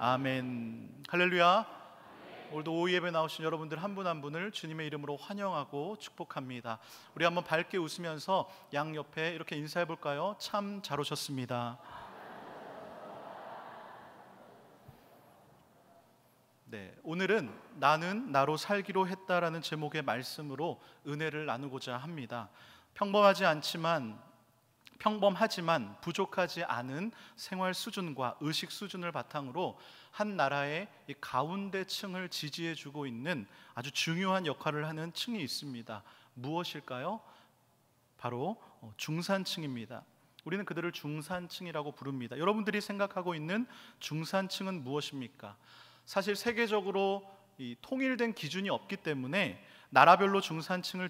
아멘. 할렐루야. 오늘도 오후 예배 나오신 여러분들 한 분 한 분을 주님의 이름으로 환영하고 축복합니다. 우리 한번 밝게 웃으면서 양 옆에 이렇게 인사해 볼까요? 참 잘 오셨습니다. 네, 오늘은 나는 나로 살기로 했다라는 제목의 말씀으로 은혜를 나누고자 합니다. 평범하지만 부족하지 않은 생활 수준과 의식 수준을 바탕으로 한 나라의 이 가운데층을 지지해주고 있는 아주 중요한 역할을 하는 층이 있습니다. 무엇일까요? 바로 중산층입니다. 우리는 그들을 중산층이라고 부릅니다. 여러분들이 생각하고 있는 중산층은 무엇입니까? 사실 세계적으로 이 통일된 기준이 없기 때문에 나라별로 중산층을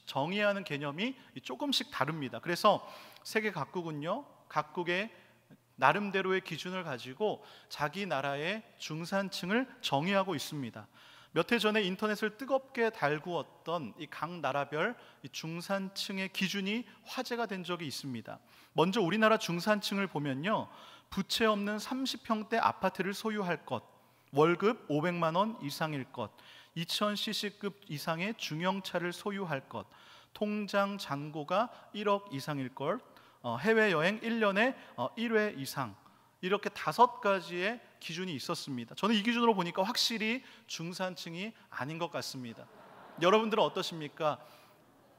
정의하는 개념이 조금씩 다릅니다. 그래서 세계 각국은요, 각국의 나름대로의 기준을 가지고 자기 나라의 중산층을 정의하고 있습니다. 몇 해 전에 인터넷을 뜨겁게 달구었던 이 각 나라별 이 중산층의 기준이 화제가 된 적이 있습니다. 먼저 우리나라 중산층을 보면요, 부채 없는 30평대 아파트를 소유할 것, 월급 500만 원 이상일 것, 2000cc급 이상의 중형차를 소유할 것, 통장 잔고가 1억 이상일 것, 해외여행 1년에 1회 이상, 이렇게 5가지의 기준이 있었습니다. 저는 이 기준으로 보니까 확실히 중산층이 아닌 것 같습니다. 여러분들은 어떠십니까?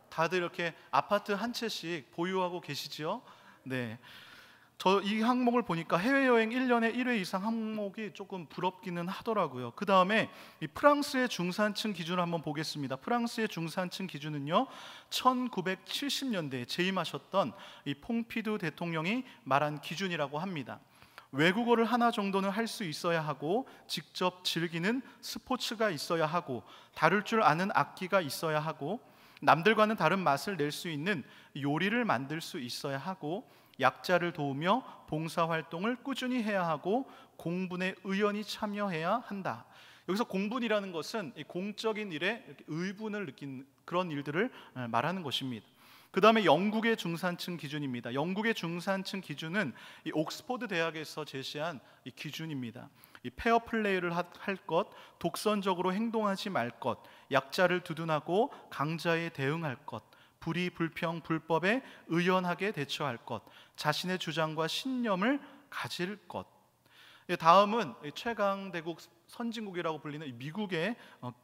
다들 이렇게 아파트 한 채씩 보유하고 계시죠? 네. 저 이 항목을 보니까 해외여행 1년에 1회 이상 항목이 조금 부럽기는 하더라고요. 그 다음에 이 프랑스의 중산층 기준을 한번 보겠습니다. 프랑스의 중산층 기준은요, 1970년대에 재임하셨던 이 퐁피두 대통령이 말한 기준이라고 합니다. 외국어를 하나 정도는 할 수 있어야 하고, 직접 즐기는 스포츠가 있어야 하고, 다룰 줄 아는 악기가 있어야 하고, 남들과는 다른 맛을 낼 수 있는 요리를 만들 수 있어야 하고, 약자를 도우며 봉사활동을 꾸준히 해야 하고, 공분에 의연히 참여해야 한다. 여기서 공분이라는 것은 이 공적인 일에 이렇게 의분을 느낀 그런 일들을 말하는 것입니다. 그 다음에 영국의 중산층 기준입니다. 영국의 중산층 기준은 이 옥스퍼드 대학에서 제시한 이 기준입니다. 이 페어플레이를 할 것, 독선적으로 행동하지 말 것, 약자를 두둔하고 강자에 대응할 것, 불의, 불평, 불법에 의연하게 대처할 것, 자신의 주장과 신념을 가질 것. 다음은 최강대국 선진국이라고 불리는 미국의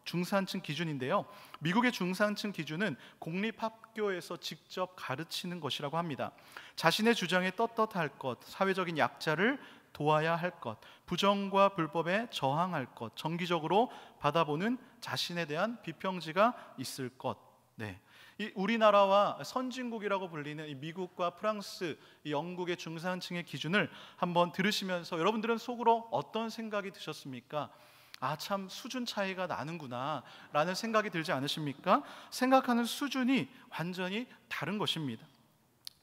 중산층 기준인데요, 미국의 중산층 기준은 공립학교에서 직접 가르치는 것이라고 합니다. 자신의 주장에 떳떳할 것, 사회적인 약자를 도와야 할 것, 부정과 불법에 저항할 것, 정기적으로 받아보는 자신에 대한 비평지가 있을 것. 네. 이 우리나라와 선진국이라고 불리는 이 미국과 프랑스, 이 영국의 중산층의 기준을 한번 들으시면서 여러분들은 속으로 어떤 생각이 드셨습니까? 아, 참 수준 차이가 나는구나 라는 생각이 들지 않으십니까? 생각하는 수준이 완전히 다른 것입니다.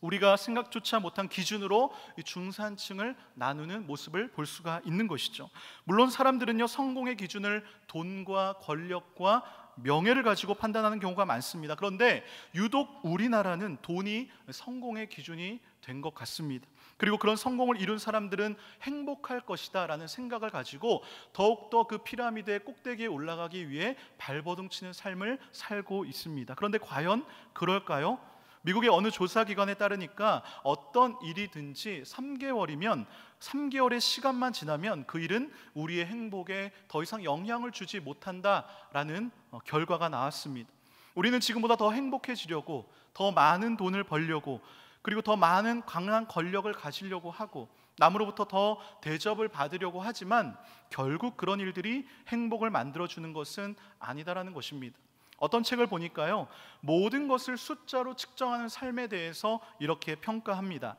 우리가 생각조차 못한 기준으로 이 중산층을 나누는 모습을 볼 수가 있는 것이죠. 물론 사람들은요, 성공의 기준을 돈과 권력과 명예를 가지고 판단하는 경우가 많습니다. 그런데 유독 우리나라는 돈이 성공의 기준이 된 것 같습니다. 그리고 그런 성공을 이룬 사람들은 행복할 것이다 라는 생각을 가지고 더욱더 그 피라미드의 꼭대기에 올라가기 위해 발버둥 치는 삶을 살고 있습니다. 그런데 과연 그럴까요? 미국의 어느 조사기관에 따르니까 어떤 일이든지 3개월의 시간만 지나면 그 일은 우리의 행복에 더 이상 영향을 주지 못한다라는 결과가 나왔습니다. 우리는 지금보다 더 행복해지려고, 더 많은 돈을 벌려고, 그리고 더 많은 강한 권력을 가지려고 하고, 남으로부터 더 대접을 받으려고 하지만 결국 그런 일들이 행복을 만들어주는 것은 아니다라는 것입니다. 어떤 책을 보니까요, 모든 것을 숫자로 측정하는 삶에 대해서 이렇게 평가합니다.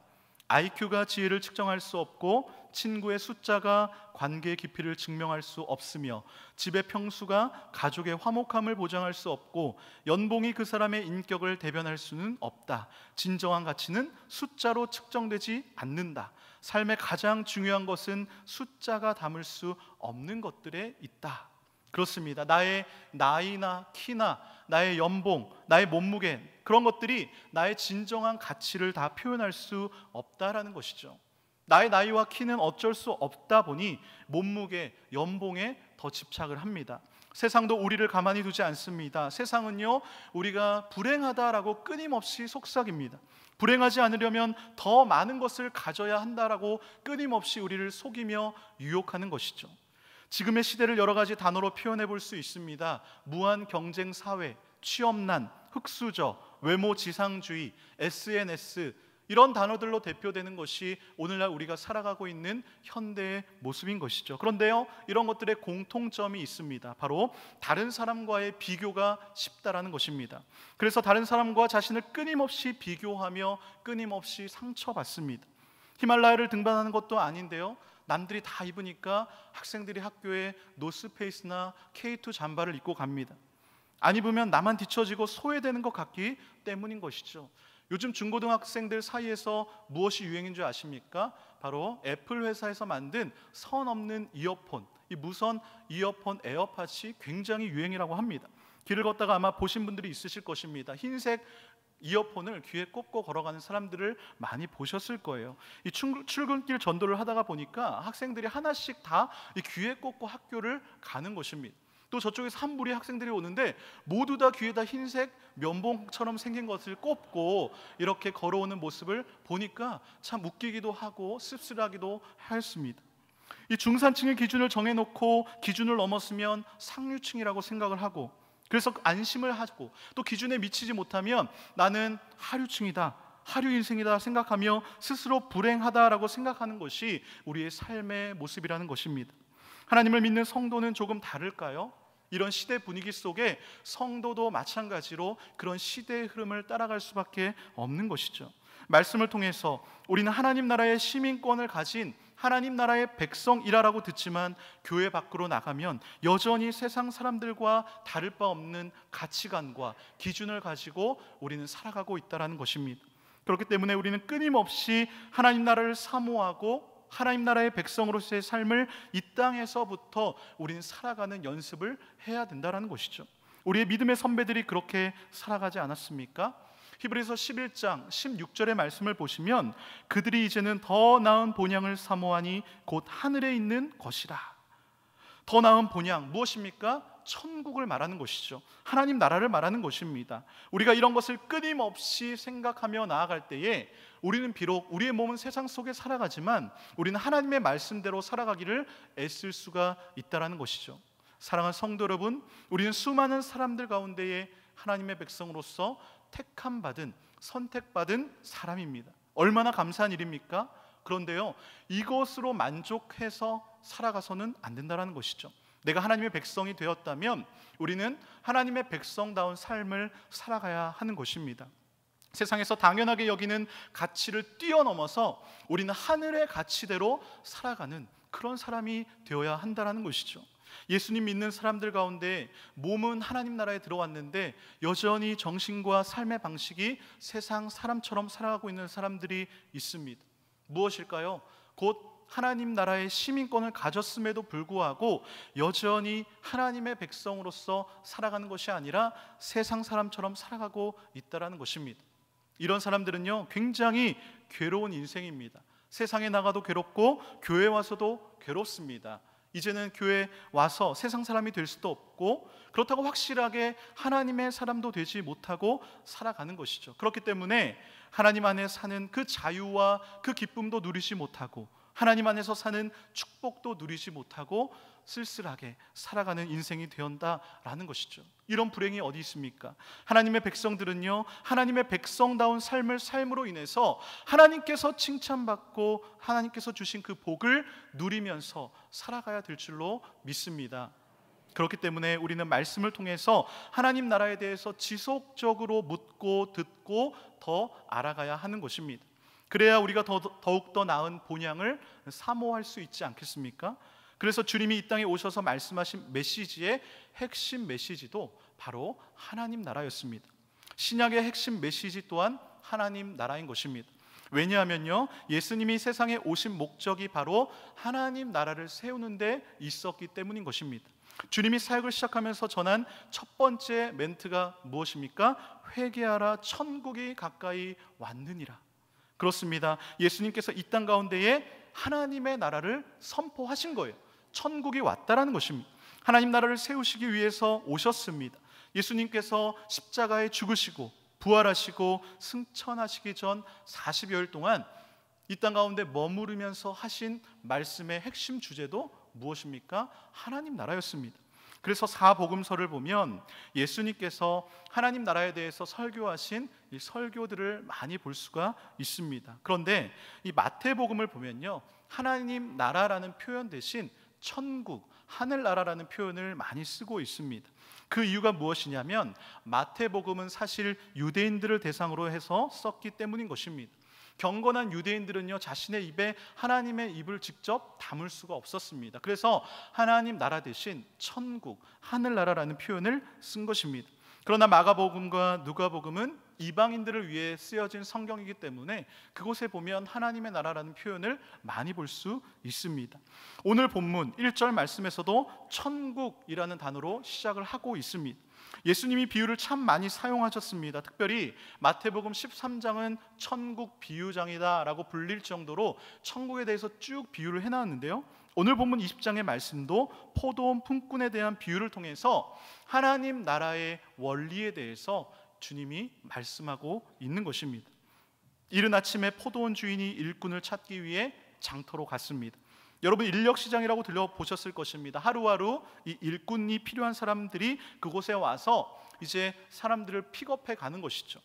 IQ가 지혜를 측정할 수 없고, 친구의 숫자가 관계의 깊이를 증명할 수 없으며, 집의 평수가 가족의 화목함을 보장할 수 없고, 연봉이 그 사람의 인격을 대변할 수는 없다. 진정한 가치는 숫자로 측정되지 않는다. 삶의 가장 중요한 것은 숫자가 담을 수 없는 것들에 있다. 그렇습니다. 나의 나이나 키나 나의 연봉, 나의 몸무게, 그런 것들이 나의 진정한 가치를 다 표현할 수 없다라는 것이죠. 나의 나이와 키는 어쩔 수 없다 보니 몸무게, 연봉에 더 집착을 합니다. 세상도 우리를 가만히 두지 않습니다. 세상은요, 우리가 불행하다라고 끊임없이 속삭입니다. 불행하지 않으려면 더 많은 것을 가져야 한다라고 끊임없이 우리를 속이며 유혹하는 것이죠. 지금의 시대를 여러 가지 단어로 표현해 볼 수 있습니다. 무한 경쟁 사회, 취업난, 흑수저, 외모 지상주의, SNS, 이런 단어들로 대표되는 것이 오늘날 우리가 살아가고 있는 현대의 모습인 것이죠. 그런데요, 이런 것들의 공통점이 있습니다. 바로 다른 사람과의 비교가 쉽다라는 것입니다. 그래서 다른 사람과 자신을 끊임없이 비교하며 끊임없이 상처받습니다. 히말라야를 등반하는 것도 아닌데요, 남들이 다 입으니까 학생들이 학교에 노스페이스나 K2 잠바를 입고 갑니다. 안 입으면 나만 뒤처지고 소외되는 것 같기 때문인 것이죠. 요즘 중고등학생들 사이에서 무엇이 유행인 줄 아십니까? 바로 애플 회사에서 만든 선 없는 이어폰, 이 무선 이어폰 에어팟이 굉장히 유행이라고 합니다. 길을 걷다가 아마 보신 분들이 있으실 것입니다. 흰색 이어폰을 귀에 꽂고 걸어가는 사람들을 많이 보셨을 거예요. 이 출근길 전도를 하다가 보니까 학생들이 하나씩 다 이 귀에 꽂고 학교를 가는 것입니다. 또 저쪽에서 한 무리 학생들이 오는데 모두 다 귀에다 흰색 면봉처럼 생긴 것을 꼽고 이렇게 걸어오는 모습을 보니까 참 웃기기도 하고 씁쓸하기도 하였습니다. 이 중산층의 기준을 정해놓고 기준을 넘었으면 상류층이라고 생각을 하고, 그래서 안심을 하고, 또 기준에 미치지 못하면 나는 하류층이다, 하류 인생이다 생각하며 스스로 불행하다라고 생각하는 것이 우리의 삶의 모습이라는 것입니다. 하나님을 믿는 성도는 조금 다를까요? 이런 시대 분위기 속에 성도도 마찬가지로 그런 시대의 흐름을 따라갈 수밖에 없는 것이죠. 말씀을 통해서 우리는 하나님 나라의 시민권을 가진 하나님 나라의 백성이라고 듣지만 교회 밖으로 나가면 여전히 세상 사람들과 다를 바 없는 가치관과 기준을 가지고 우리는 살아가고 있다는 것입니다. 그렇기 때문에 우리는 끊임없이 하나님 나라를 사모하고 하나님 나라의 백성으로서의 삶을 이 땅에서부터 우리는 살아가는 연습을 해야 된다는 것이죠. 우리의 믿음의 선배들이 그렇게 살아가지 않았습니까? 히브리서 11장 16절의 말씀을 보시면 그들이 이제는 더 나은 본향을 사모하니 곧 하늘에 있는 것이라. 더 나은 본향 무엇입니까? 천국을 말하는 것이죠. 하나님 나라를 말하는 것입니다. 우리가 이런 것을 끊임없이 생각하며 나아갈 때에 우리는 비록 우리의 몸은 세상 속에 살아가지만 우리는 하나님의 말씀대로 살아가기를 애쓸 수가 있다는 것이죠. 사랑하는 성도 여러분, 우리는 수많은 사람들 가운데에 하나님의 백성으로서 택함받은, 선택받은 사람입니다. 얼마나 감사한 일입니까? 그런데요, 이것으로 만족해서 살아가서는 안 된다는 것이죠. 내가 하나님의 백성이 되었다면 우리는 하나님의 백성다운 삶을 살아가야 하는 것입니다. 세상에서 당연하게 여기는 가치를 뛰어넘어서 우리는 하늘의 가치대로 살아가는 그런 사람이 되어야 한다는 것이죠. 예수님 믿는 사람들 가운데 몸은 하나님 나라에 들어왔는데 여전히 정신과 삶의 방식이 세상 사람처럼 살아가고 있는 사람들이 있습니다. 무엇일까요? 곧 하나님 나라의 시민권을 가졌음에도 불구하고 여전히 하나님의 백성으로서 살아가는 것이 아니라 세상 사람처럼 살아가고 있다는 것입니다. 이런 사람들은요, 굉장히 괴로운 인생입니다. 세상에 나가도 괴롭고 교회 와서도 괴롭습니다. 이제는 교회 와서 세상 사람이 될 수도 없고 그렇다고 확실하게 하나님의 사람도 되지 못하고 살아가는 것이죠. 그렇기 때문에 하나님 안에 사는 그 자유와 그 기쁨도 누리지 못하고 하나님 안에서 사는 축복도 누리지 못하고 쓸쓸하게 살아가는 인생이 되었다라는 것이죠. 이런 불행이 어디 있습니까? 하나님의 백성들은요, 하나님의 백성다운 삶을 삶으로 인해서 하나님께서 칭찬받고 하나님께서 주신 그 복을 누리면서 살아가야 될 줄로 믿습니다. 그렇기 때문에 우리는 말씀을 통해서 하나님 나라에 대해서 지속적으로 묻고 듣고 더 알아가야 하는 것입니다. 그래야 우리가 더욱더 나은 본향을 사모할 수 있지 않겠습니까? 그래서 주님이 이 땅에 오셔서 말씀하신 메시지의 핵심 메시지도 바로 하나님 나라였습니다. 신약의 핵심 메시지 또한 하나님 나라인 것입니다. 왜냐하면요, 예수님이 세상에 오신 목적이 바로 하나님 나라를 세우는 데 있었기 때문인 것입니다. 주님이 사역을 시작하면서 전한 첫 번째 멘트가 무엇입니까? 회개하라, 천국이 가까이 왔느니라. 그렇습니다. 예수님께서 이 땅 가운데에 하나님의 나라를 선포하신 거예요. 천국이 왔다라는 것입니다. 하나님 나라를 세우시기 위해서 오셨습니다. 예수님께서 십자가에 죽으시고 부활하시고 승천하시기 전 40여일 동안 이 땅 가운데 머무르면서 하신 말씀의 핵심 주제도 무엇입니까? 하나님 나라였습니다. 그래서 사복음서를 보면 예수님께서 하나님 나라에 대해서 설교하신 이 설교들을 많이 볼 수가 있습니다. 그런데 이 마태복음을 보면요, 하나님 나라라는 표현 대신 천국, 하늘나라라는 표현을 많이 쓰고 있습니다. 그 이유가 무엇이냐면 마태복음은 사실 유대인들을 대상으로 해서 썼기 때문인 것입니다. 경건한 유대인들은요, 자신의 입에 하나님의 입을 직접 담을 수가 없었습니다. 그래서 하나님 나라 대신 천국, 하늘나라라는 표현을 쓴 것입니다. 그러나 마가복음과 누가복음은 이방인들을 위해 쓰여진 성경이기 때문에 그곳에 보면 하나님의 나라라는 표현을 많이 볼 수 있습니다. 오늘 본문 1절 말씀에서도 천국이라는 단어로 시작을 하고 있습니다. 예수님이 비유를 참 많이 사용하셨습니다. 특별히 마태복음 13장은 천국 비유장이다 라고 불릴 정도로 천국에 대해서 쭉 비유를 해놨는데요, 오늘 본문 20장의 말씀도 포도원 품꾼에 대한 비유를 통해서 하나님 나라의 원리에 대해서 주님이 말씀하고 있는 것입니다. 이른 아침에 포도원 주인이 일꾼을 찾기 위해 장터로 갔습니다. 여러분, 인력시장이라고 들려보셨을 것입니다. 하루하루 이 일꾼이 필요한 사람들이 그곳에 와서 이제 사람들을 픽업해 가는 것이죠.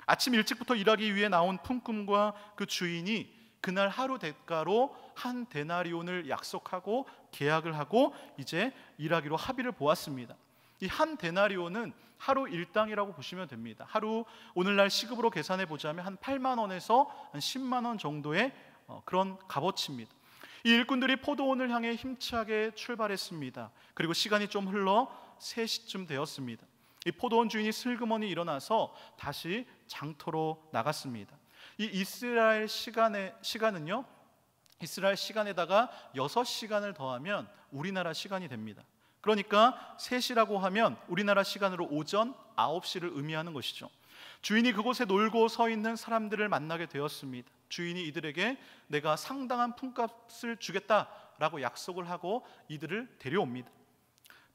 아침 일찍부터 일하기 위해 나온 품꾼과 그 주인이 그날 하루 대가로 한 데나리온을 약속하고 계약을 하고 이제 일하기로 합의를 보았습니다. 이 한 데나리온은 하루 일당이라고 보시면 됩니다. 하루 오늘날 시급으로 계산해 보자면 한 8만 원에서 한 10만 원 정도의 그런 값어치입니다. 이 일꾼들이 포도원을 향해 힘차게 출발했습니다. 그리고 시간이 좀 흘러 3시쯤 되었습니다. 이 포도원 주인이 슬그머니 일어나서 다시 장터로 나갔습니다. 이 이스라엘 시간은요, 이스라엘 시간에다가 6시간을 더하면 우리나라 시간이 됩니다. 그러니까 3시라고 하면 우리나라 시간으로 오전 9시를 의미하는 것이죠. 주인이 그곳에 놀고 서 있는 사람들을 만나게 되었습니다. 주인이 이들에게 내가 상당한 품값을 주겠다라고 약속을 하고 이들을 데려옵니다.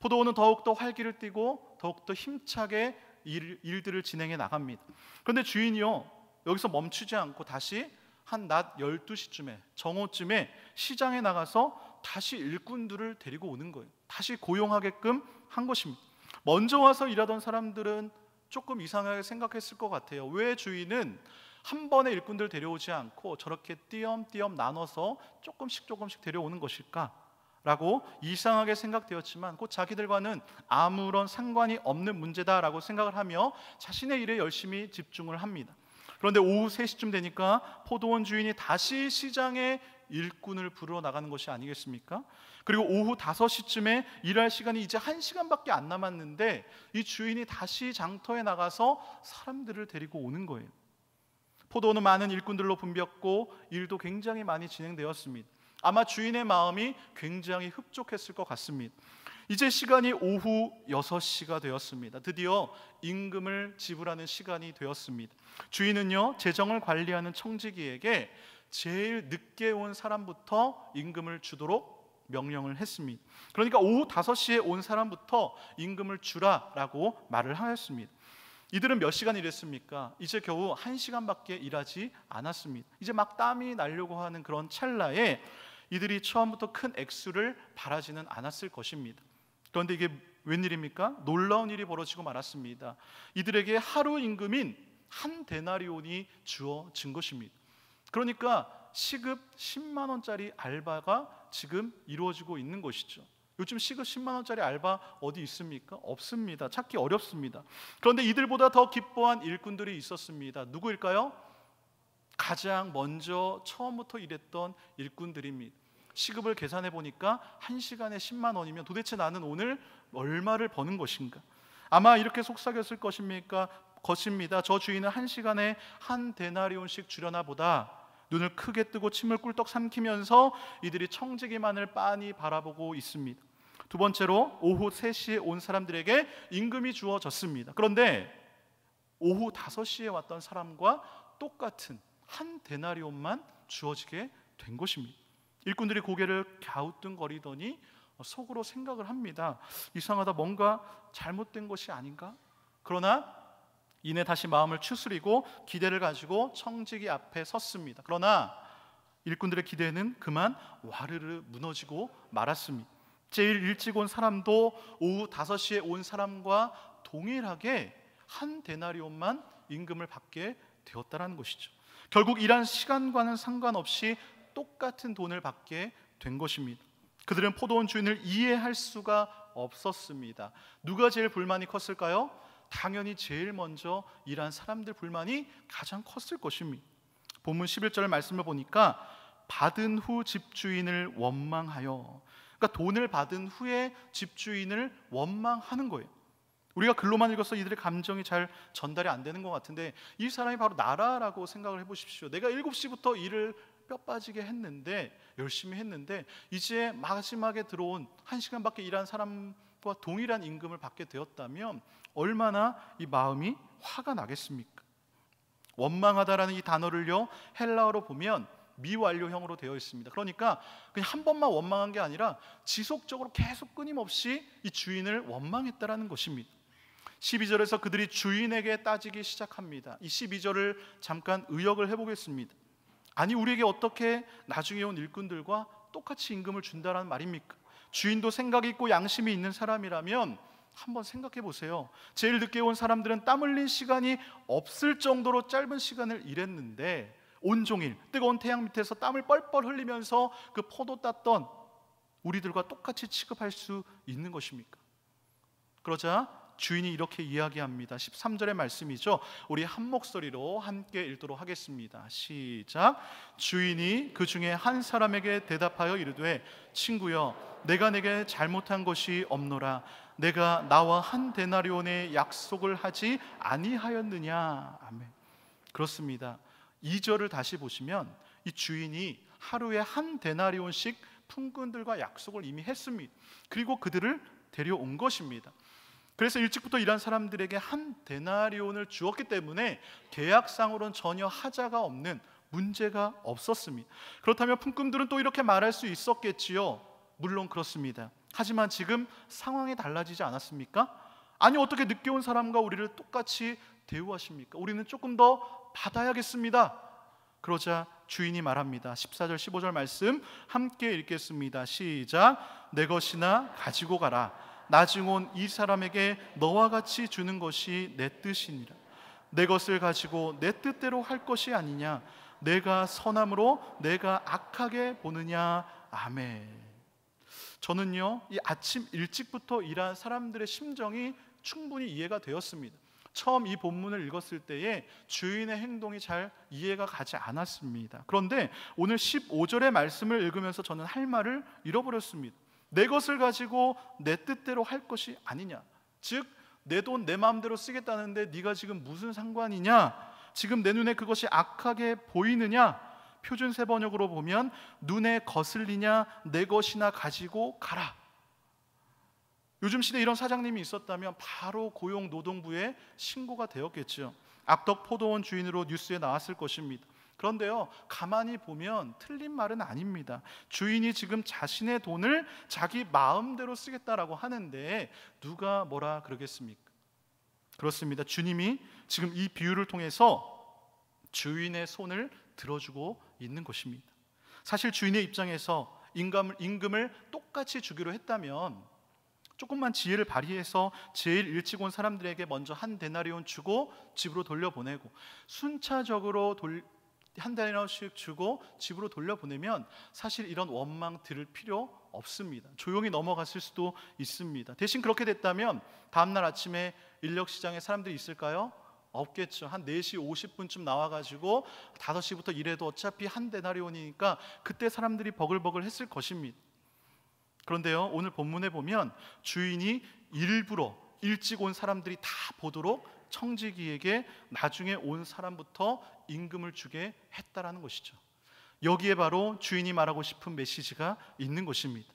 포도원은 더욱더 활기를 띠고 더욱더 힘차게 일들을 진행해 나갑니다. 그런데 주인이요, 여기서 멈추지 않고 다시 한 낮 12시쯤에 정오쯤에 시장에 나가서 다시 일꾼들을 데리고 오는 거예요. 다시 고용하게끔 한 것입니다. 먼저 와서 일하던 사람들은 조금 이상하게 생각했을 것 같아요. 왜 주인은 한 번에 일꾼들 데려오지 않고 저렇게 띄엄띄엄 나눠서 조금씩 데려오는 것일까? 라고 이상하게 생각되었지만 곧 자기들과는 아무런 상관이 없는 문제다라고 생각을 하며 자신의 일에 열심히 집중을 합니다. 그런데 오후 3시쯤 되니까 포도원 주인이 다시 시장에 일꾼을 부르러 나가는 것이 아니겠습니까? 그리고 오후 5시쯤에 일할 시간이 이제 1시간밖에 안 남았는데 이 주인이 다시 장터에 나가서 사람들을 데리고 오는 거예요. 포도원은 많은 일꾼들로 붐볐고 일도 굉장히 많이 진행되었습니다. 아마 주인의 마음이 굉장히 흡족했을 것 같습니다. 이제 시간이 오후 6시가 되었습니다. 드디어 임금을 지불하는 시간이 되었습니다. 주인은요, 재정을 관리하는 청지기에게 제일 늦게 온 사람부터 임금을 주도록 명령을 했습니다. 그러니까 오후 5시에 온 사람부터 임금을 주라라고 말을 하였습니다. 이들은 몇 시간 일했습니까? 이제 겨우 1시간밖에 일하지 않았습니다. 이제 막 땀이 나려고 하는 그런 찰나에 이들이 처음부터 큰 액수를 바라지는 않았을 것입니다. 그런데 이게 웬일입니까? 놀라운 일이 벌어지고 말았습니다. 이들에게 하루 임금인 한 데나리온이 주어진 것입니다. 그러니까 시급 10만 원짜리 알바가 지금 이루어지고 있는 것이죠. 요즘 시급 10만 원짜리 알바 어디 있습니까? 없습니다. 찾기 어렵습니다. 그런데 이들보다 더 기뻐한 일꾼들이 있었습니다. 누구일까요? 가장 먼저 처음부터 일했던 일꾼들입니다. 시급을 계산해 보니까 1시간에 10만 원이면 도대체 나는 오늘 얼마를 버는 것인가? 아마 이렇게 속삭였을 것입니다. 저 주인은 1시간에 한 데나리온씩 주려나 보다. 눈을 크게 뜨고 침을 꿀떡 삼키면서 이들이 청지기만을 빤히 바라보고 있습니다. 두 번째로 오후 3시에 온 사람들에게 임금이 주어졌습니다. 그런데 오후 5시에 왔던 사람과 똑같은 한 데나리온만 주어지게 된 것입니다. 일꾼들이 고개를 갸우뚱거리더니 속으로 생각을 합니다. 이상하다, 뭔가 잘못된 것이 아닌가? 그러나 이내 다시 마음을 추스리고 기대를 가지고 청지기 앞에 섰습니다. 그러나 일꾼들의 기대는 그만 와르르 무너지고 말았습니다. 제일 일찍 온 사람도 오후 5시에 온 사람과 동일하게 한 데나리온만 임금을 받게 되었다는 것이죠. 결국 일한 시간과는 상관없이 똑같은 돈을 받게 된 것입니다. 그들은 포도원 주인을 이해할 수가 없었습니다. 누가 제일 불만이 컸을까요? 당연히 제일 먼저 일한 사람들 불만이 가장 컸을 것입니다. 본문 11절 말씀을 보니까 받은 후 집주인을 원망하여, 그러니까 돈을 받은 후에 집주인을 원망하는 거예요. 우리가 글로만 읽어서 이들의 감정이 잘 전달이 안 되는 것 같은데, 이 사람이 바로 나라라고 생각을 해보십시오. 내가 7시부터 일을 뼈 빠지게 했는데, 열심히 했는데 이제 마지막에 들어온 1시간밖에 일한 사람과 동일한 임금을 받게 되었다면 얼마나 이 마음이 화가 나겠습니까? 원망하다라는 이 단어를요, 헬라어로 보면 미완료형으로 되어 있습니다. 그러니까 그냥 한 번만 원망한 게 아니라 지속적으로 계속 끊임없이 이 주인을 원망했다라는 것입니다. 12절에서 그들이 주인에게 따지기 시작합니다. 이 12절을 잠깐 의역을 해보겠습니다. 아니, 우리에게 어떻게 나중에 온 일꾼들과 똑같이 임금을 준다라는 말입니까? 주인도 생각이 있고 양심이 있는 사람이라면 한번 생각해 보세요. 제일 늦게 온 사람들은 땀 흘린 시간이 없을 정도로 짧은 시간을 일했는데 온종일 뜨거운 태양 밑에서 땀을 뻘뻘 흘리면서 그 포도 땄던 우리들과 똑같이 취급할 수 있는 것입니까? 그러자 주인이 이렇게 이야기합니다. 13절의 말씀이죠. 우리 한 목소리로 함께 읽도록 하겠습니다. 시작. 주인이 그 중에 한 사람에게 대답하여 이르되 친구여, 내가 내게 잘못한 것이 없노라. 내가 나와 한 데나리온의 약속을 하지 아니하였느냐. 아멘. 그렇습니다. 2절을 다시 보시면 이 주인이 하루에 한 데나리온씩 품꾼들과 약속을 이미 했습니다. 그리고 그들을 데려온 것입니다. 그래서 일찍부터 일한 사람들에게 한 데나리온을 주었기 때문에 계약상으로는 전혀 하자가 없는, 문제가 없었습니다. 그렇다면 품꾼들은 또 이렇게 말할 수 있었겠지요. 물론 그렇습니다. 하지만 지금 상황이 달라지지 않았습니까? 아니, 어떻게 늦게 온 사람과 우리를 똑같이 대우하십니까? 우리는 조금 더 받아야겠습니다. 그러자 주인이 말합니다. 14절 15절 말씀 함께 읽겠습니다. 시작. 내 것이나 가지고 가라. 나중 온 이 사람에게 너와 같이 주는 것이 내 뜻이니라. 내 것을 가지고 내 뜻대로 할 것이 아니냐. 내가 선함으로 내가 악하게 보느냐. 아멘. 저는요, 이 아침 일찍부터 일한 사람들의 심정이 충분히 이해가 되었습니다. 처음 이 본문을 읽었을 때에 주인의 행동이 잘 이해가 가지 않았습니다. 그런데 오늘 15절의 말씀을 읽으면서 저는 할 말을 잃어버렸습니다. 내 것을 가지고 내 뜻대로 할 것이 아니냐. 즉, 내 돈 내 마음대로 쓰겠다는데 네가 지금 무슨 상관이냐. 지금 내 눈에 그것이 악하게 보이느냐. 표준 세번역으로 보면 눈에 거슬리냐 내 것이나 가지고 가라. 요즘 시대에 이런 사장님이 있었다면 바로 고용노동부에 신고가 되었겠죠. 악덕 포도원 주인으로 뉴스에 나왔을 것입니다. 그런데요, 가만히 보면 틀린 말은 아닙니다. 주인이 지금 자신의 돈을 자기 마음대로 쓰겠다라고 하는데 누가 뭐라 그러겠습니까? 그렇습니다. 주님이 지금 이 비유를 통해서 주인의 손을 들어주고 있는 것입니다. 사실 주인의 입장에서 임금을 똑같이 주기로 했다면 조금만 지혜를 발휘해서 제일 일찍 온 사람들에게 먼저 한 데나리온 주고 집으로 돌려보내고, 순차적으로 한 데나리온씩 주고 집으로 돌려보내면 사실 이런 원망 들을 필요 없습니다. 조용히 넘어갔을 수도 있습니다. 대신 그렇게 됐다면 다음날 아침에 인력시장에 사람들이 있을까요? 없겠죠. 한 4시 50분쯤 나와가지고 5시부터 일해도 어차피 한 데나리온이니까 그때 사람들이 버글버글 했을 것입니다. 그런데요, 오늘 본문에 보면 주인이 일부러 일찍 온 사람들이 다 보도록 청지기에게 나중에 온 사람부터 임금을 주게 했다라는 것이죠. 여기에 바로 주인이 말하고 싶은 메시지가 있는 것입니다.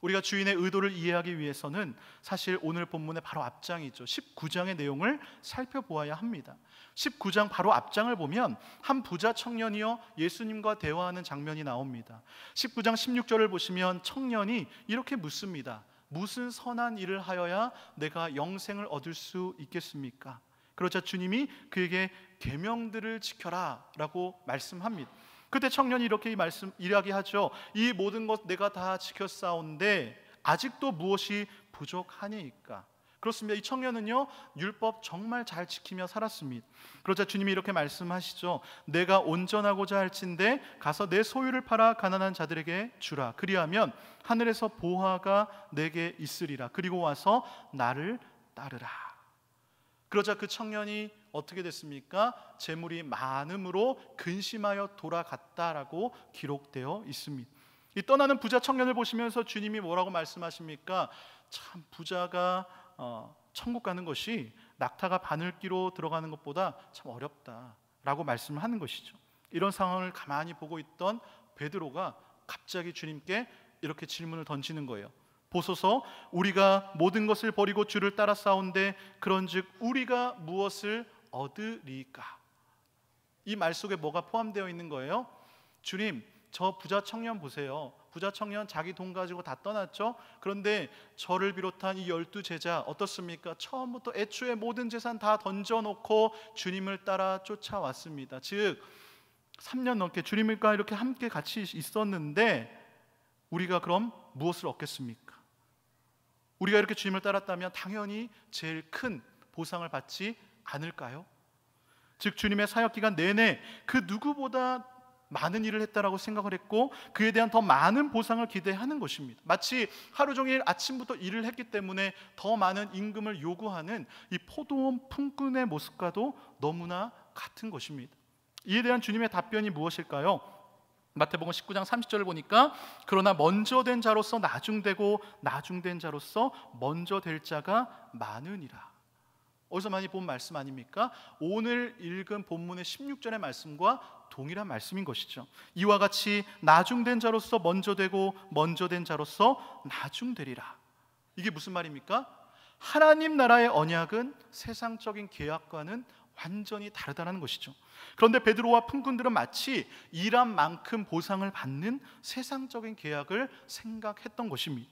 우리가 주인의 의도를 이해하기 위해서는 사실 오늘 본문의 바로 앞장이죠. 19장의 내용을 살펴보아야 합니다. 19장 바로 앞장을 보면 한 부자 청년이요 예수님과 대화하는 장면이 나옵니다. 19장 16절을 보시면 청년이 이렇게 묻습니다. 무슨 선한 일을 하여야 내가 영생을 얻을 수 있겠습니까? 그러자 주님이 그에게 계명들을 지켜라 라고 말씀합니다. 그때 청년이 이렇게 이야기하죠. 이 모든 것 내가 다 지켰사온데 아직도 무엇이 부족하니까? 그렇습니다. 이 청년은요 율법 정말 잘 지키며 살았습니다. 그러자 주님이 이렇게 말씀하시죠. 내가 온전하고자 할진대 가서 내 소유를 팔아 가난한 자들에게 주라. 그리하면 하늘에서 보화가 내게 있으리라. 그리고 와서 나를 따르라. 그러자 그 청년이 어떻게 됐습니까? 재물이 많음으로 근심하여 돌아갔다라고 기록되어 있습니다. 이 떠나는 부자 청년을 보시면서 주님이 뭐라고 말씀하십니까? 참 부자가 천국 가는 것이 낙타가 바늘기로 들어가는 것보다 참 어렵다라고 말씀하는 것이죠. 이런 상황을 가만히 보고 있던 베드로가 갑자기 주님께 이렇게 질문을 던지는 거예요. 보소서, 우리가 모든 것을 버리고 주를 따라 싸운데 그런즉 우리가 무엇을 얻으리까? 이 말 속에 뭐가 포함되어 있는 거예요? 주님, 저 부자 청년 보세요. 부자 청년 자기 돈 가지고 다 떠났죠. 그런데 저를 비롯한 이 12제자 어떻습니까? 처음부터 애초에 모든 재산 다 던져놓고 주님을 따라 쫓아왔습니다. 즉 3년 넘게 주님과 이렇게 함께 같이 있었는데 우리가 그럼 무엇을 얻겠습니까? 우리가 이렇게 주님을 따랐다면 당연히 제일 큰 보상을 받지 않을까요? 즉 주님의 사역기간 내내 그 누구보다 많은 일을 했다라고 생각을 했고 그에 대한 더 많은 보상을 기대하는 것입니다. 마치 하루 종일 아침부터 일을 했기 때문에 더 많은 임금을 요구하는 이 포도원 품꾼의 모습과도 너무나 같은 것입니다. 이에 대한 주님의 답변이 무엇일까요? 마태복음 19장 30절을 보니까 그러나 먼저 된 자로서 나중되고 나중된 자로서 먼저 될 자가 많으니라. 어디서 많이 본 말씀 아닙니까? 오늘 읽은 본문의 16절의 말씀과 동일한 말씀인 것이죠. 이와 같이 나중된 자로서 먼저 되고 먼저 된 자로서 나중되리라. 이게 무슨 말입니까? 하나님 나라의 언약은 세상적인 계약과는 완전히 다르다는 것이죠. 그런데 베드로와 품꾼들은 마치 일한 만큼 보상을 받는 세상적인 계약을 생각했던 것입니다.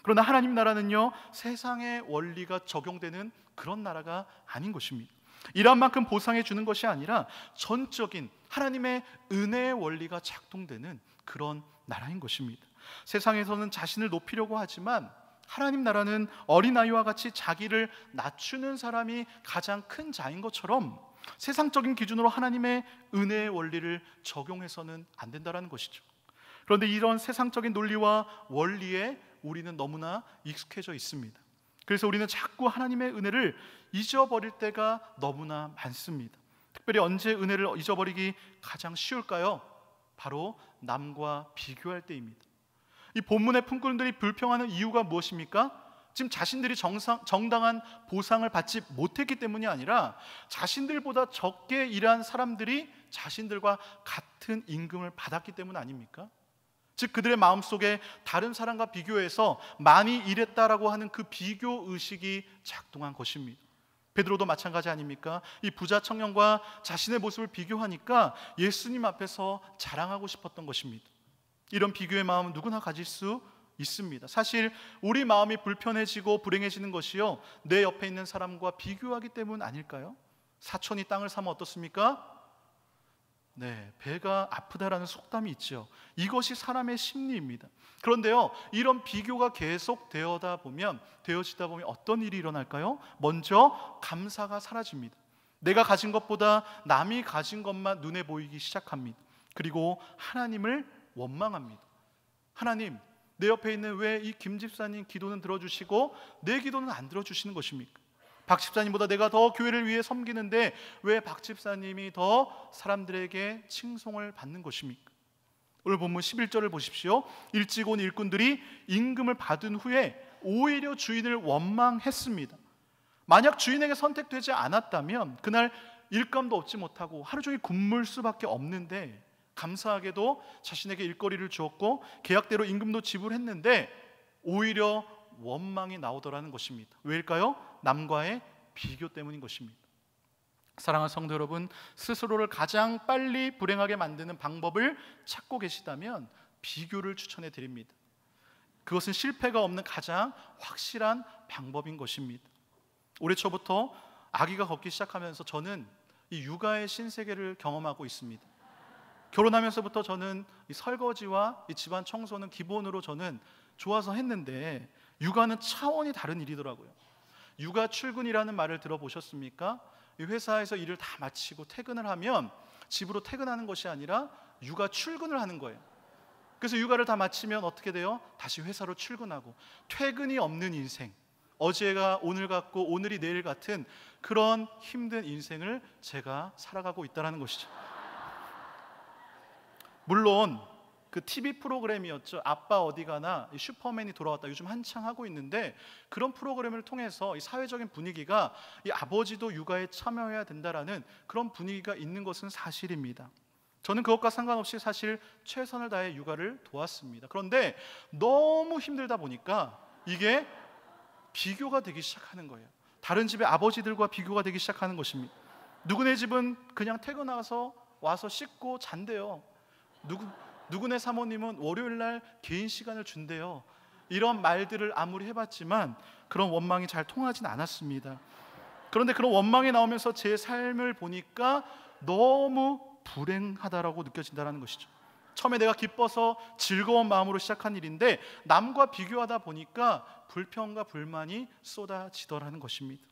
그러나 하나님 나라는요 세상의 원리가 적용되는 그런 나라가 아닌 것입니다. 일한 만큼 보상해 주는 것이 아니라 전적인 하나님의 은혜의 원리가 작동되는 그런 나라인 것입니다. 세상에서는 자신을 높이려고 하지만 하나님 나라는 어린아이와 같이 자기를 낮추는 사람이 가장 큰 자인 것처럼 세상적인 기준으로 하나님의 은혜의 원리를 적용해서는 안 된다는 것이죠. 그런데 이런 세상적인 논리와 원리에 우리는 너무나 익숙해져 있습니다. 그래서 우리는 자꾸 하나님의 은혜를 잊어버릴 때가 너무나 많습니다. 특별히 언제 은혜를 잊어버리기 가장 쉬울까요? 바로 남과 비교할 때입니다. 이 본문의 품꾼들이 불평하는 이유가 무엇입니까? 지금 자신들이 정당한 보상을 받지 못했기 때문이 아니라 자신들보다 적게 일한 사람들이 자신들과 같은 임금을 받았기 때문 아닙니까? 즉 그들의 마음속에 다른 사람과 비교해서 많이 일했다라고 하는 그 비교 의식이 작동한 것입니다. 베드로도 마찬가지 아닙니까? 이 부자 청년과 자신의 모습을 비교하니까 예수님 앞에서 자랑하고 싶었던 것입니다. 이런 비교의 마음은 누구나 가질 수 있습니다. 사실 우리 마음이 불편해지고 불행해지는 것이요 내 옆에 있는 사람과 비교하기 때문 아닐까요? 사촌이 땅을 사면 어떻습니까? 네, 배가 아프다라는 속담이 있죠. 이것이 사람의 심리입니다. 그런데요 이런 비교가 계속 되어지다 보면 어떤 일이 일어날까요? 먼저 감사가 사라집니다. 내가 가진 것보다 남이 가진 것만 눈에 보이기 시작합니다. 그리고 하나님을 원망합니다. 하나님, 내 옆에 있는 왜 이 김 집사님 기도는 들어주시고 내 기도는 안 들어주시는 것입니까? 박 집사님보다 내가 더 교회를 위해 섬기는데 왜 박 집사님이 더 사람들에게 칭송을 받는 것입니까? 오늘 본문 11절을 보십시오. 일찍 온 일꾼들이 임금을 받은 후에 오히려 주인을 원망했습니다. 만약 주인에게 선택되지 않았다면 그날 일감도 얻지 못하고 하루 종일 굶을 수밖에 없는데 감사하게도 자신에게 일거리를 주었고 계약대로 임금도 지불했는데 오히려 원망이 나오더라는 것입니다. 왜일까요? 남과의 비교 때문인 것입니다. 사랑하는 성도 여러분, 스스로를 가장 빨리 불행하게 만드는 방법을 찾고 계시다면 비교를 추천해 드립니다. 그것은 실패가 없는 가장 확실한 방법인 것입니다. 올해 초부터 아기가 걷기 시작하면서 저는 이 육아의 신세계를 경험하고 있습니다. 결혼하면서부터 저는 이 설거지와 이 집안 청소는 기본으로 저는 좋아서 했는데 육아는 차원이 다른 일이더라고요. 육아 출근이라는 말을 들어보셨습니까? 이 회사에서 일을 다 마치고 퇴근을 하면 집으로 퇴근하는 것이 아니라 육아 출근을 하는 거예요. 그래서 육아를 다 마치면 어떻게 돼요? 다시 회사로 출근하고, 퇴근이 없는 인생, 어제가 오늘 같고 오늘이 내일 같은 그런 힘든 인생을 제가 살아가고 있다는 것이죠. 물론 그 TV 프로그램이었죠. 아빠 어디 가나, 슈퍼맨이 돌아왔다, 요즘 한창 하고 있는데, 그런 프로그램을 통해서 이 사회적인 분위기가 이 아버지도 육아에 참여해야 된다라는 그런 분위기가 있는 것은 사실입니다. 저는 그것과 상관없이 사실 최선을 다해 육아를 도왔습니다. 그런데 너무 힘들다 보니까 이게 비교가 되기 시작하는 거예요. 다른 집의 아버지들과 비교가 되기 시작하는 것입니다. 누구네 집은 그냥 퇴근해서 와서 씻고 잔대요. 누구네 사모님은 월요일 날 개인 시간을 준대요. 이런 말들을 아무리 해봤지만 그런 원망이 잘 통하진 않았습니다. 그런데 그런 원망이 나오면서 제 삶을 보니까 너무 불행하다라고 느껴진다는 것이죠. 처음에 내가 기뻐서 즐거운 마음으로 시작한 일인데 남과 비교하다 보니까 불평과 불만이 쏟아지더라는 것입니다.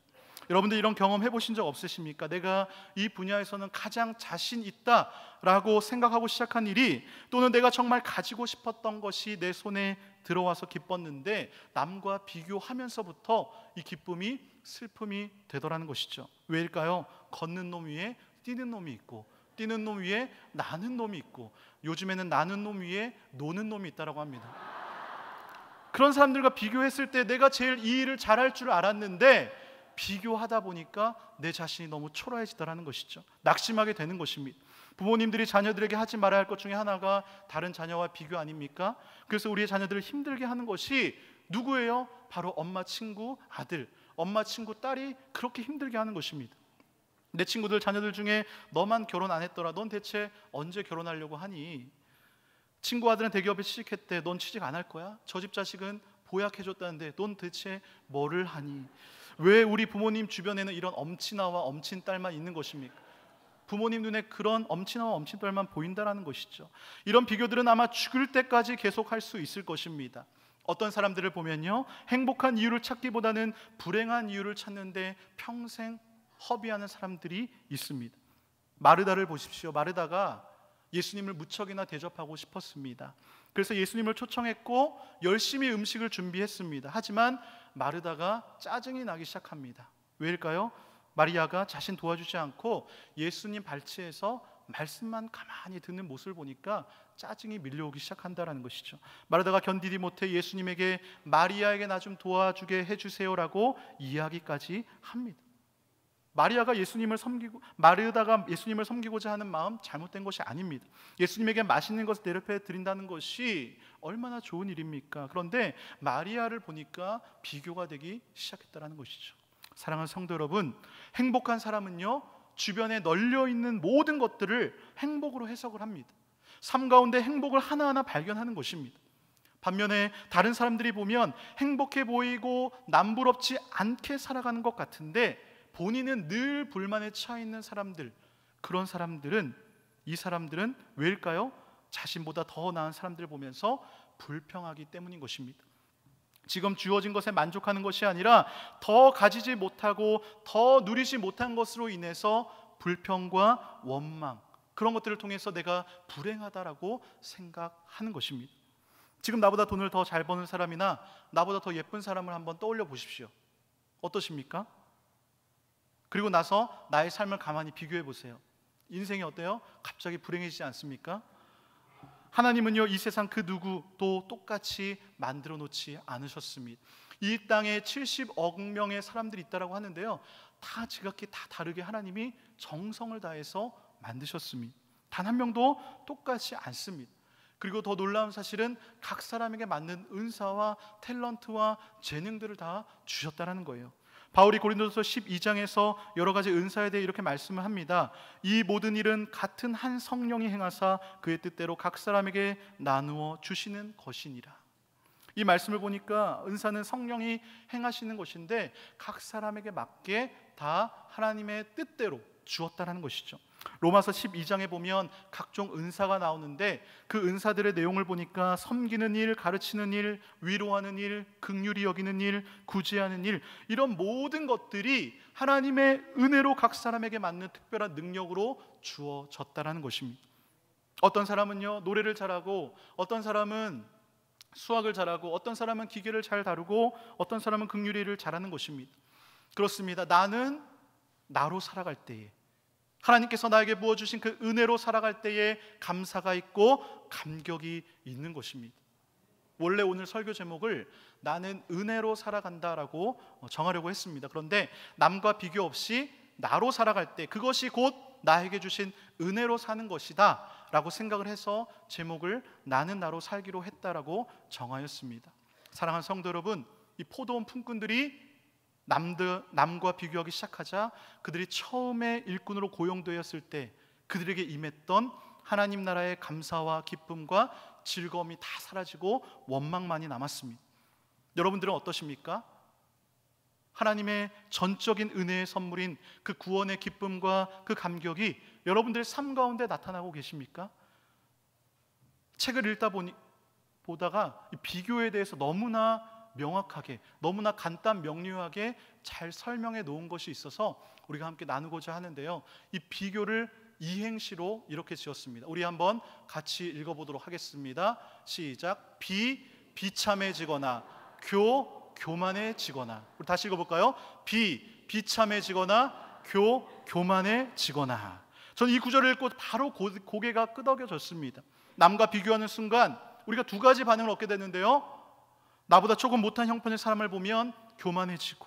여러분들 이런 경험 해보신 적 없으십니까? 내가 이 분야에서는 가장 자신 있다라고 생각하고 시작한 일이, 또는 내가 정말 가지고 싶었던 것이 내 손에 들어와서 기뻤는데 남과 비교하면서부터 이 기쁨이 슬픔이 되더라는 것이죠. 왜일까요? 걷는 놈 위에 뛰는 놈이 있고, 뛰는 놈 위에 나는 놈이 있고, 요즘에는 나는 놈 위에 노는 놈이 있다라고 합니다. 그런 사람들과 비교했을 때 내가 제일 이 일을 잘할 줄 알았는데 비교하다 보니까 내 자신이 너무 초라해지더라는 것이죠. 낙심하게 되는 것입니다. 부모님들이 자녀들에게 하지 말아야 할 것 중에 하나가 다른 자녀와 비교 아닙니까? 그래서 우리의 자녀들을 힘들게 하는 것이 누구예요? 바로 엄마, 친구, 아들, 엄마, 친구, 딸이 그렇게 힘들게 하는 것입니다. 내 친구들, 자녀들 중에 너만 결혼 안 했더라, 넌 대체 언제 결혼하려고 하니? 친구 아들은 대기업에 취직했대, 넌 취직 안 할 거야? 저 집 자식은 보약해줬다는데 넌 대체 뭐를 하니? 왜 우리 부모님 주변에는 이런 엄친아와 엄친딸만 있는 것입니까? 부모님 눈에 그런 엄친아와 엄친딸만 보인다는 것이죠. 이런 비교들은 아마 죽을 때까지 계속할 수 있을 것입니다. 어떤 사람들을 보면요, 행복한 이유를 찾기보다는 불행한 이유를 찾는데 평생 허비하는 사람들이 있습니다. 마르다를 보십시오. 마르다가 예수님을 무척이나 대접하고 싶었습니다. 그래서 예수님을 초청했고 열심히 음식을 준비했습니다. 하지만 마르다가 짜증이 나기 시작합니다. 왜일까요? 마리아가 자신 도와주지 않고 예수님 발치에서 말씀만 가만히 듣는 모습을 보니까 짜증이 밀려오기 시작한다는 것이죠. 마르다가 견디지 못해 예수님에게 마리아에게 나 좀 도와주게 해주세요라고 이야기까지 합니다. 마르다가 예수님을 섬기고자 하는 마음 잘못된 것이 아닙니다. 예수님에게 맛있는 것을 대접해 드린다는 것이 얼마나 좋은 일입니까? 그런데 마리아를 보니까 비교가 되기 시작했다는 것이죠. 사랑하는 성도 여러분, 행복한 사람은요, 주변에 널려 있는 모든 것들을 행복으로 해석을 합니다. 삶 가운데 행복을 하나하나 발견하는 것입니다. 반면에 다른 사람들이 보면 행복해 보이고 남부럽지 않게 살아가는 것 같은데 본인은 늘 불만에 차 있는 사람들, 그런 사람들은, 이 사람들은 왜일까요? 자신보다 더 나은 사람들을 보면서 불평하기 때문인 것입니다. 지금 주어진 것에 만족하는 것이 아니라 더 가지지 못하고 더 누리지 못한 것으로 인해서 불평과 원망, 그런 것들을 통해서 내가 불행하다라고 생각하는 것입니다. 지금 나보다 돈을 더 잘 버는 사람이나 나보다 더 예쁜 사람을 한번 떠올려 보십시오. 어떠십니까? 그리고 나서 나의 삶을 가만히 비교해 보세요. 인생이 어때요? 갑자기 불행해지지 않습니까? 하나님은요, 이 세상 그 누구도 똑같이 만들어 놓지 않으셨습니다. 이 땅에 70억 명의 사람들이 있다고 하는데요, 다 지극히 다 다르게 하나님이 정성을 다해서 만드셨습니다. 단 한 명도 똑같지 않습니다. 그리고 더 놀라운 사실은 각 사람에게 맞는 은사와 탤런트와 재능들을 다 주셨다는 거예요. 바울이 고린도서 12장에서 여러 가지 은사에 대해 이렇게 말씀을 합니다. 이 모든 일은 같은 한 성령이 행하사 그의 뜻대로 각 사람에게 나누어 주시는 것이니라. 이 말씀을 보니까 은사는 성령이 행하시는 것인데 각 사람에게 맞게 다 하나님의 뜻대로 주었다는 것이죠. 로마서 12장에 보면 각종 은사가 나오는데 그 은사들의 내용을 보니까 섬기는 일, 가르치는 일, 위로하는 일, 긍휼히 여기는 일, 구제하는 일, 이런 모든 것들이 하나님의 은혜로 각 사람에게 맞는 특별한 능력으로 주어졌다는 것입니다. 어떤 사람은요 노래를 잘하고, 어떤 사람은 수학을 잘하고, 어떤 사람은 기계를 잘 다루고, 어떤 사람은 긍휼히 일을 잘하는 것입니다. 그렇습니다. 나는 나로 살아갈 때에, 하나님께서 나에게 부어주신 그 은혜로 살아갈 때에 감사가 있고 감격이 있는 것입니다. 원래 오늘 설교 제목을 나는 은혜로 살아간다라고 정하려고 했습니다. 그런데 남과 비교 없이 나로 살아갈 때 그것이 곧 나에게 주신 은혜로 사는 것이다 라고 생각을 해서 제목을 나는 나로 살기로 했다라고 정하였습니다. 사랑하는 성도 여러분, 이 포도원 품꾼들이 남과 비교하기 시작하자 그들이 처음에 일꾼으로 고용되었을 때 그들에게 임했던 하나님 나라의 감사와 기쁨과 즐거움이 다 사라지고 원망만이 남았습니다. 여러분들은 어떠십니까? 하나님의 전적인 은혜의 선물인 그 구원의 기쁨과 그 감격이 여러분들의 삶 가운데 나타나고 계십니까? 책을 보다가 이 비교에 대해서 너무나 명확하게, 너무나 간단 명료하게 잘 설명해 놓은 것이 있어서 우리가 함께 나누고자 하는데요, 이 비교를 이행시로 이렇게 지었습니다. 우리 한번 같이 읽어보도록 하겠습니다. 시작. 비참해지거나 교만해지거나. 우리 다시 읽어볼까요? 비참해지거나 교만해지거나. 저는 이 구절을 읽고 바로 고개가 끄덕여졌습니다. 남과 비교하는 순간 우리가 두 가지 반응을 얻게 되는데요, 나보다 조금 못한 형편의 사람을 보면 교만해지고,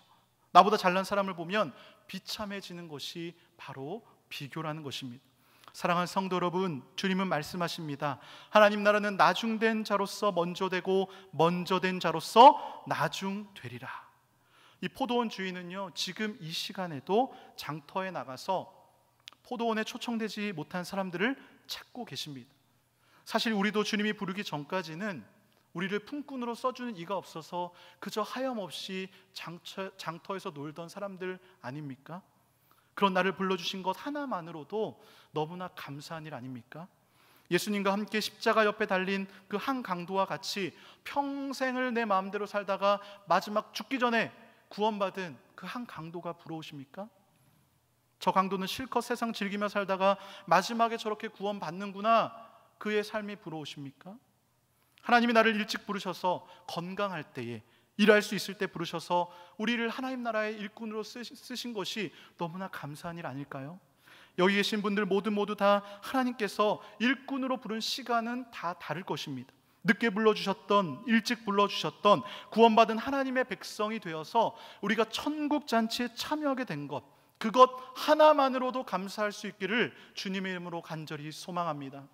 나보다 잘난 사람을 보면 비참해지는 것이 바로 비교라는 것입니다. 사랑하는 성도 여러분, 주님은 말씀하십니다. 하나님 나라는 나중된 자로서 먼저 되고 먼저 된 자로서 나중되리라. 이 포도원 주인은요 지금 이 시간에도 장터에 나가서 포도원에 초청되지 못한 사람들을 찾고 계십니다. 사실 우리도 주님이 부르기 전까지는 우리를 품꾼으로 써주는 이가 없어서 그저 하염없이 장터에서 놀던 사람들 아닙니까? 그런 나를 불러주신 것 하나만으로도 너무나 감사한 일 아닙니까? 예수님과 함께 십자가 옆에 달린 그 한 강도와 같이 평생을 내 마음대로 살다가 마지막 죽기 전에 구원받은 그 한 강도가 부러우십니까? 저 강도는 실컷 세상 즐기며 살다가 마지막에 저렇게 구원받는구나, 그의 삶이 부러우십니까? 하나님이 나를 일찍 부르셔서 건강할 때에, 일할 수 있을 때 부르셔서 우리를 하나님 나라의 일꾼으로 쓰신 것이 너무나 감사한 일 아닐까요? 여기 계신 분들 모두 다 하나님께서 일꾼으로 부른 시간은 다 다를 것입니다. 늦게 불러주셨던, 일찍 불러주셨던, 구원받은 하나님의 백성이 되어서 우리가 천국 잔치에 참여하게 된 것, 그것 하나만으로도 감사할 수 있기를 주님의 이름으로 간절히 소망합니다.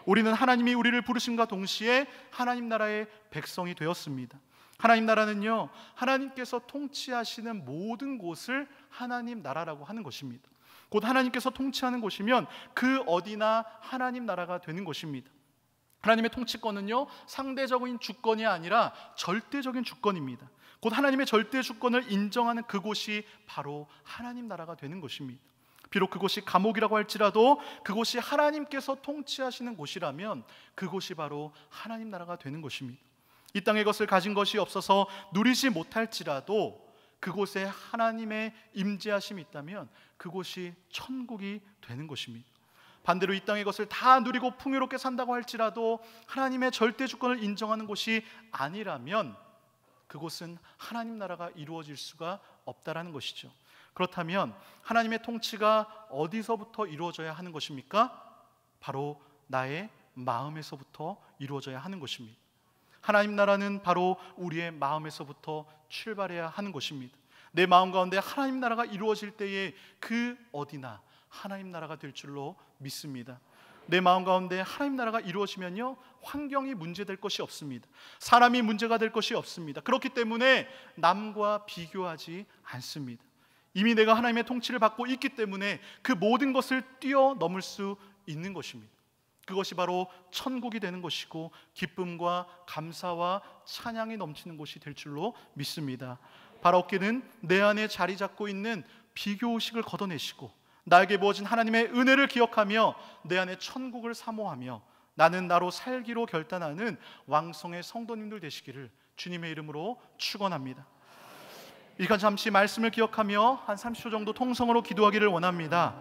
우리는 하나님이 우리를 부르심과 동시에 하나님 나라의 백성이 되었습니다. 하나님 나라는요, 하나님께서 통치하시는 모든 곳을 하나님 나라라고 하는 것입니다. 곧 하나님께서 통치하는 곳이면 그 어디나 하나님 나라가 되는 것입니다. 하나님의 통치권은요 상대적인 주권이 아니라 절대적인 주권입니다. 곧 하나님의 절대 주권을 인정하는 그곳이 바로 하나님 나라가 되는 것입니다. 비록 그곳이 감옥이라고 할지라도 그곳이 하나님께서 통치하시는 곳이라면 그곳이 바로 하나님 나라가 되는 것입니다. 이 땅의 것을 가진 것이 없어서 누리지 못할지라도 그곳에 하나님의 임재하심이 있다면 그곳이 천국이 되는 것입니다. 반대로 이 땅의 것을 다 누리고 풍요롭게 산다고 할지라도 하나님의 절대 주권을 인정하는 곳이 아니라면 그곳은 하나님 나라가 이루어질 수가 없다라는 것이죠. 그렇다면 하나님의 통치가 어디서부터 이루어져야 하는 것입니까? 바로 나의 마음에서부터 이루어져야 하는 것입니다. 하나님 나라는 바로 우리의 마음에서부터 출발해야 하는 것입니다. 내 마음 가운데 하나님 나라가 이루어질 때에 그 어디나 하나님 나라가 될 줄로 믿습니다. 내 마음 가운데 하나님 나라가 이루어지면요, 환경이 문제될 것이 없습니다. 사람이 문제가 될 것이 없습니다. 그렇기 때문에 남과 비교하지 않습니다. 이미 내가 하나님의 통치를 받고 있기 때문에 그 모든 것을 뛰어넘을 수 있는 것입니다. 그것이 바로 천국이 되는 것이고 기쁨과 감사와 찬양이 넘치는 곳이 될 줄로 믿습니다. 바라옵기는 내 안에 자리 잡고 있는 비교의식을 걷어내시고 나에게 부어진 하나님의 은혜를 기억하며 내 안에 천국을 사모하며 나는 나로 살기로 결단하는 왕성의 성도님들 되시기를 주님의 이름으로 축원합니다. 이간 잠시 말씀을 기억하며 한 30초 정도 통성으로 기도하기를 원합니다.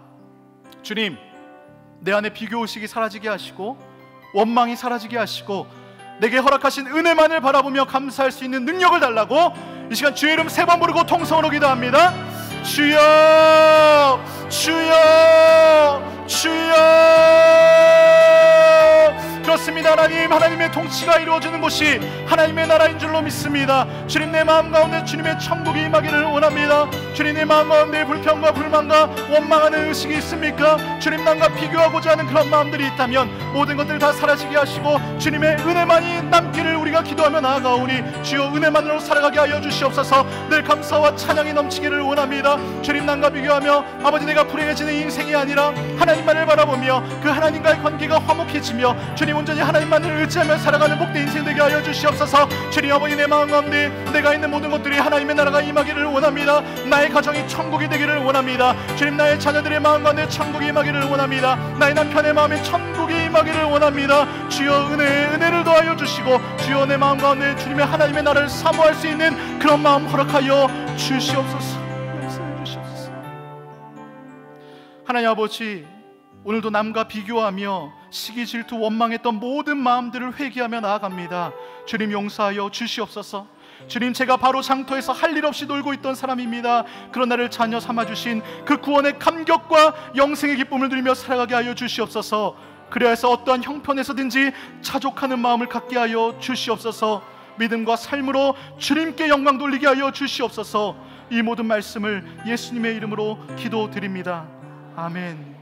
주님, 내 안에 비교의식이 사라지게 하시고 원망이 사라지게 하시고 내게 허락하신 은혜만을 바라보며 감사할 수 있는 능력을 달라고 이 시간 주의 이름 3번 부르고 통성으로 기도합니다. 주여, 주여, 주여. 그렇습니다. 하나님의 통치가 이루어지는 곳이 하나님의 나라인 줄로 믿습니다. 주님, 내 마음 가운데 주님의 천국이 임하기를 원합니다. 주님, 내 마음 가운데 불평과 불만과 원망하는 의식이 있습니까? 주님, 남과 비교하고자 하는 그런 마음들이 있다면 모든 것들 다 사라지게 하시고 주님의 은혜만이 남기를 우리가 기도하며 나아가오니 주여, 은혜만으로 살아가게 하여 주시옵소서. 늘 감사와 찬양이 넘치기를 원합니다. 주님, 남과 비교하며 아버지 내가 불행해지는 인생이 아니라 하나님만을 바라보며 그 하나님과의 관계가 화목해지며 주님 온전히 하나님만을 의지하며 살아가는 복된 인생 되게 하여 주시옵소서. 주님 아버지, 내 마음 가운데 내가 있는 모든 것들이 하나님의 나라가 임하기를 원합니다. 나의 가정이 천국이 되기를 원합니다. 주님, 나의 자녀들의 마음 가운데 천국이 임하기를 원합니다. 나의 남편의 마음에 천국이 임하기를 원합니다. 주여, 은혜를 더하여 주시고 주여, 내 마음 가운데 주님의 하나님의 나라를 사모할 수 있는 그런 마음 허락하여 주시옵소서. 역사해 주시옵소서. 하나님 아버지, 오늘도 남과 비교하며 시기, 질투, 원망했던 모든 마음들을 회개하며 나아갑니다. 주님, 용서하여 주시옵소서. 주님, 제가 바로 장터에서 할 일 없이 놀고 있던 사람입니다. 그런 나를 자녀 삼아주신 그 구원의 감격과 영생의 기쁨을 누리며 살아가게 하여 주시옵소서. 그래야 해서 어떠한 형편에서든지 자족하는 마음을 갖게 하여 주시옵소서. 믿음과 삶으로 주님께 영광 돌리게 하여 주시옵소서. 이 모든 말씀을 예수님의 이름으로 기도드립니다. 아멘.